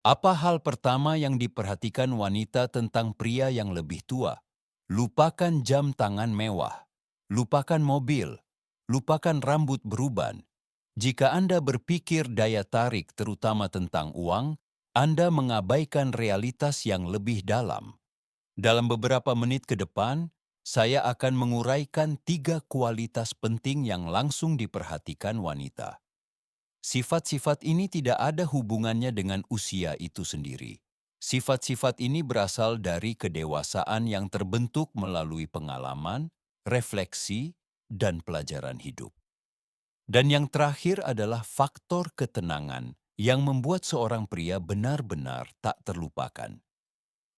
Apa hal pertama yang diperhatikan wanita tentang pria yang lebih tua? Lupakan jam tangan mewah, lupakan mobil, lupakan rambut beruban. Jika Anda berpikir daya tarik terutama tentang uang, Anda mengabaikan realitas yang lebih dalam. Dalam beberapa menit ke depan, saya akan menguraikan 3 kualitas penting yang langsung diperhatikan wanita. Sifat-sifat ini tidak ada hubungannya dengan usia itu sendiri. Sifat-sifat ini berasal dari kedewasaan yang terbentuk melalui pengalaman, refleksi, dan pelajaran hidup. Dan yang terakhir adalah faktor ketenangan yang membuat seorang pria benar-benar tak terlupakan.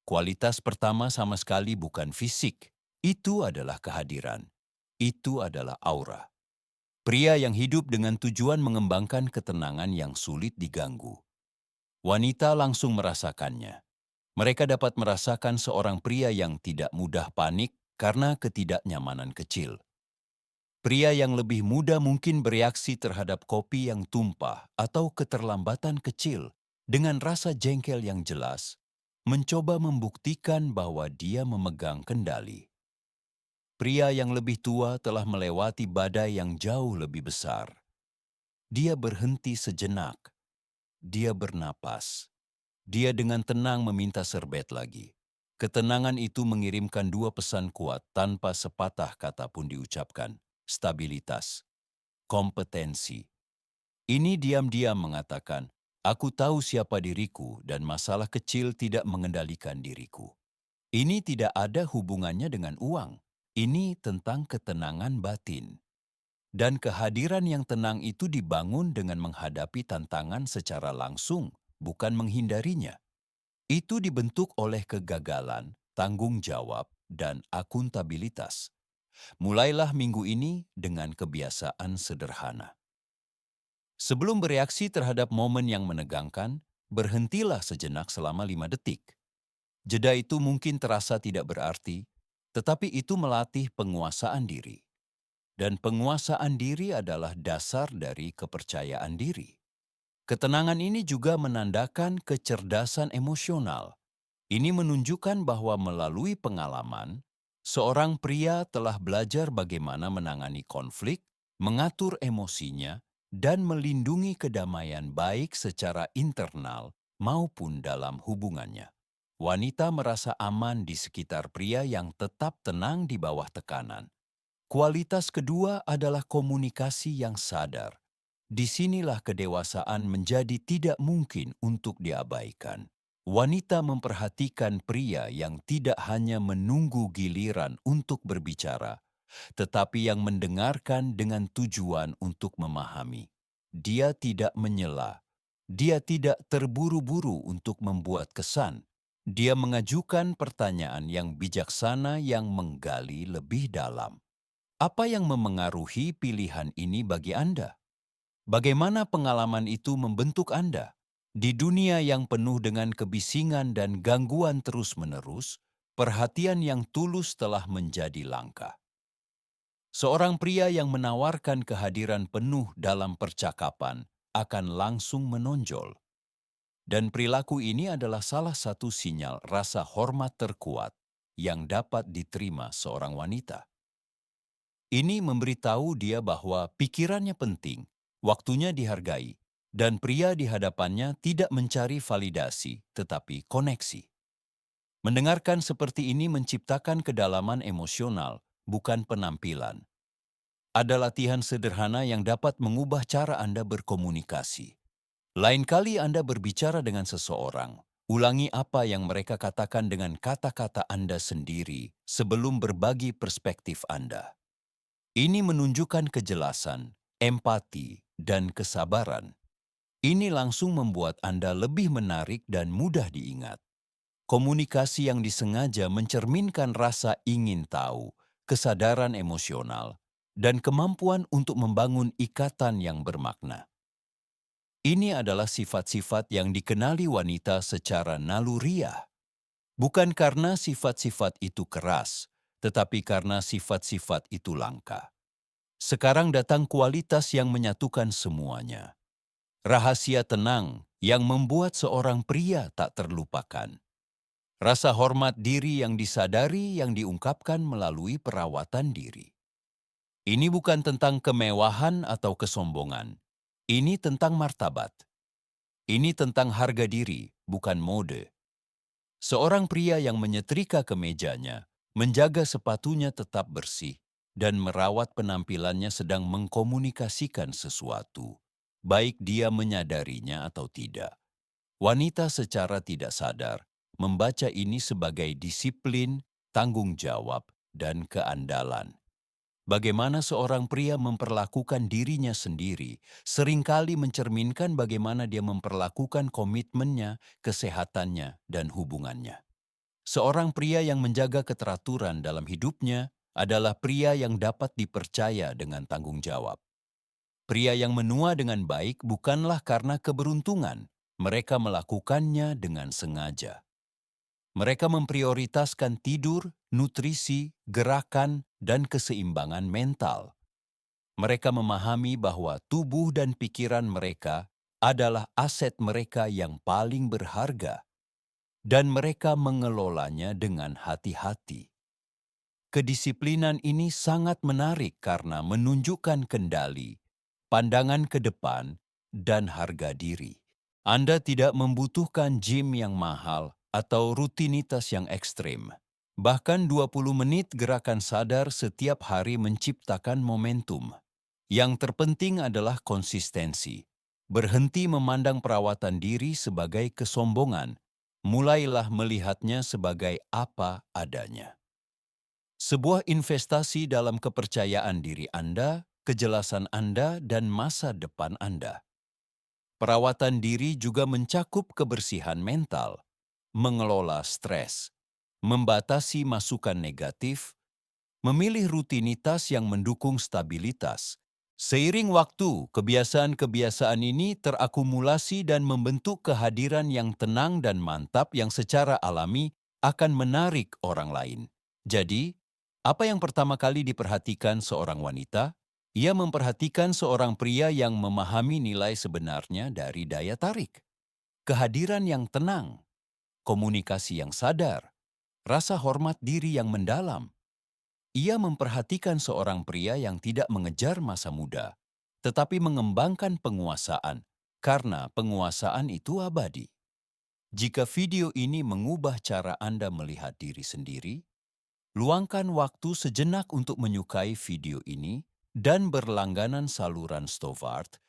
Kualitas pertama sama sekali bukan fisik, itu adalah kehadiran. Itu adalah aura. Pria yang hidup dengan tujuan mengembangkan ketenangan yang sulit diganggu. Wanita langsung merasakannya. Mereka dapat merasakan seorang pria yang tidak mudah panik karena ketidaknyamanan kecil. Pria yang lebih muda mungkin bereaksi terhadap kopi yang tumpah atau keterlambatan kecil dengan rasa jengkel yang jelas, mencoba membuktikan bahwa dia memegang kendali. Pria yang lebih tua telah melewati badai yang jauh lebih besar. Dia berhenti sejenak. Dia bernapas. Dia dengan tenang meminta serbet lagi. Ketenangan itu mengirimkan 2 pesan kuat tanpa sepatah kata pun diucapkan. Stabilitas, kompetensi. Ini diam-diam mengatakan, aku tahu siapa diriku dan masalah kecil tidak mengendalikan diriku. Ini tidak ada hubungannya dengan uang. Ini tentang ketenangan batin. Dan kehadiran yang tenang itu dibangun dengan menghadapi tantangan secara langsung, bukan menghindarinya. Itu dibentuk oleh kegagalan, tanggung jawab, dan akuntabilitas. Mulailah minggu ini dengan kebiasaan sederhana. Sebelum bereaksi terhadap momen yang menegangkan, berhentilah sejenak selama 5 detik. Jeda itu mungkin terasa tidak berarti, tetapi itu melatih penguasaan diri. Dan penguasaan diri adalah dasar dari kepercayaan diri. Ketenangan ini juga menandakan kecerdasan emosional. Ini menunjukkan bahwa melalui pengalaman, seorang pria telah belajar bagaimana menangani konflik, mengatur emosinya, dan melindungi kedamaian baik secara internal maupun dalam hubungannya. Wanita merasa aman di sekitar pria yang tetap tenang di bawah tekanan. Kualitas kedua adalah komunikasi yang sadar. Disinilah kedewasaan menjadi tidak mungkin untuk diabaikan. Wanita memperhatikan pria yang tidak hanya menunggu giliran untuk berbicara, tetapi yang mendengarkan dengan tujuan untuk memahami. Dia tidak menyela. Dia tidak terburu-buru untuk membuat kesan. Dia mengajukan pertanyaan yang bijaksana yang menggali lebih dalam. Apa yang memengaruhi pilihan ini bagi Anda? Bagaimana pengalaman itu membentuk Anda? Di dunia yang penuh dengan kebisingan dan gangguan terus-menerus, perhatian yang tulus telah menjadi langka. Seorang pria yang menawarkan kehadiran penuh dalam percakapan akan langsung menonjol. Dan perilaku ini adalah salah satu sinyal rasa hormat terkuat yang dapat diterima seorang wanita. Ini memberitahu dia bahwa pikirannya penting, waktunya dihargai, dan pria di hadapannya tidak mencari validasi, tetapi koneksi. Mendengarkan seperti ini menciptakan kedalaman emosional, bukan penampilan. Ada latihan sederhana yang dapat mengubah cara Anda berkomunikasi. Lain kali Anda berbicara dengan seseorang, ulangi apa yang mereka katakan dengan kata-kata Anda sendiri sebelum berbagi perspektif Anda. Ini menunjukkan kejelasan, empati, dan kesabaran. Ini langsung membuat Anda lebih menarik dan mudah diingat. Komunikasi yang disengaja mencerminkan rasa ingin tahu, kesadaran emosional, dan kemampuan untuk membangun ikatan yang bermakna. Ini adalah sifat-sifat yang dikenali wanita secara naluriah. Bukan karena sifat-sifat itu keras, tetapi karena sifat-sifat itu langka. Sekarang datang kualitas yang menyatukan semuanya. Rahasia tenang yang membuat seorang pria tak terlupakan. Rasa hormat diri yang disadari yang diungkapkan melalui perawatan diri. Ini bukan tentang kemewahan atau kesombongan. Ini tentang martabat. Ini tentang harga diri, bukan mode. Seorang pria yang menyetrika kemejanya, menjaga sepatunya tetap bersih, dan merawat penampilannya sedang mengkomunikasikan sesuatu, baik dia menyadarinya atau tidak. Wanita secara tidak sadar membaca ini sebagai disiplin, tanggung jawab, dan keandalan. Bagaimana seorang pria memperlakukan dirinya sendiri seringkali mencerminkan bagaimana dia memperlakukan komitmennya, kesehatannya, dan hubungannya. Seorang pria yang menjaga keteraturan dalam hidupnya adalah pria yang dapat dipercaya dengan tanggung jawab. Pria yang menua dengan baik bukanlah karena keberuntungan, mereka melakukannya dengan sengaja. Mereka memprioritaskan tidur, nutrisi, gerakan, dan keseimbangan mental. Mereka memahami bahwa tubuh dan pikiran mereka adalah aset mereka yang paling berharga, dan mereka mengelolanya dengan hati-hati. Kedisiplinan ini sangat menarik karena menunjukkan kendali, pandangan ke depan, dan harga diri. Anda tidak membutuhkan gym yang mahal atau rutinitas yang ekstrim. Bahkan 20 menit gerakan sadar setiap hari menciptakan momentum. Yang terpenting adalah konsistensi. Berhenti memandang perawatan diri sebagai kesombongan. Mulailah melihatnya sebagai apa adanya. Sebuah investasi dalam kepercayaan diri Anda, kejelasan Anda, dan masa depan Anda. Perawatan diri juga mencakup kebersihan mental, mengelola stres, membatasi masukan negatif, memilih rutinitas yang mendukung stabilitas. Seiring waktu, kebiasaan-kebiasaan ini terakumulasi dan membentuk kehadiran yang tenang dan mantap yang secara alami akan menarik orang lain. Jadi, apa yang pertama kali diperhatikan seorang wanita? Ia memperhatikan seorang pria yang memahami nilai sebenarnya dari daya tarik. Kehadiran yang tenang, komunikasi yang sadar, rasa hormat diri yang mendalam. Ia memperhatikan seorang pria yang tidak mengejar masa muda, tetapi mengembangkan penguasaan, karena penguasaan itu abadi. Jika video ini mengubah cara Anda melihat diri sendiri, luangkan waktu sejenak untuk menyukai video ini dan berlangganan saluran Stovart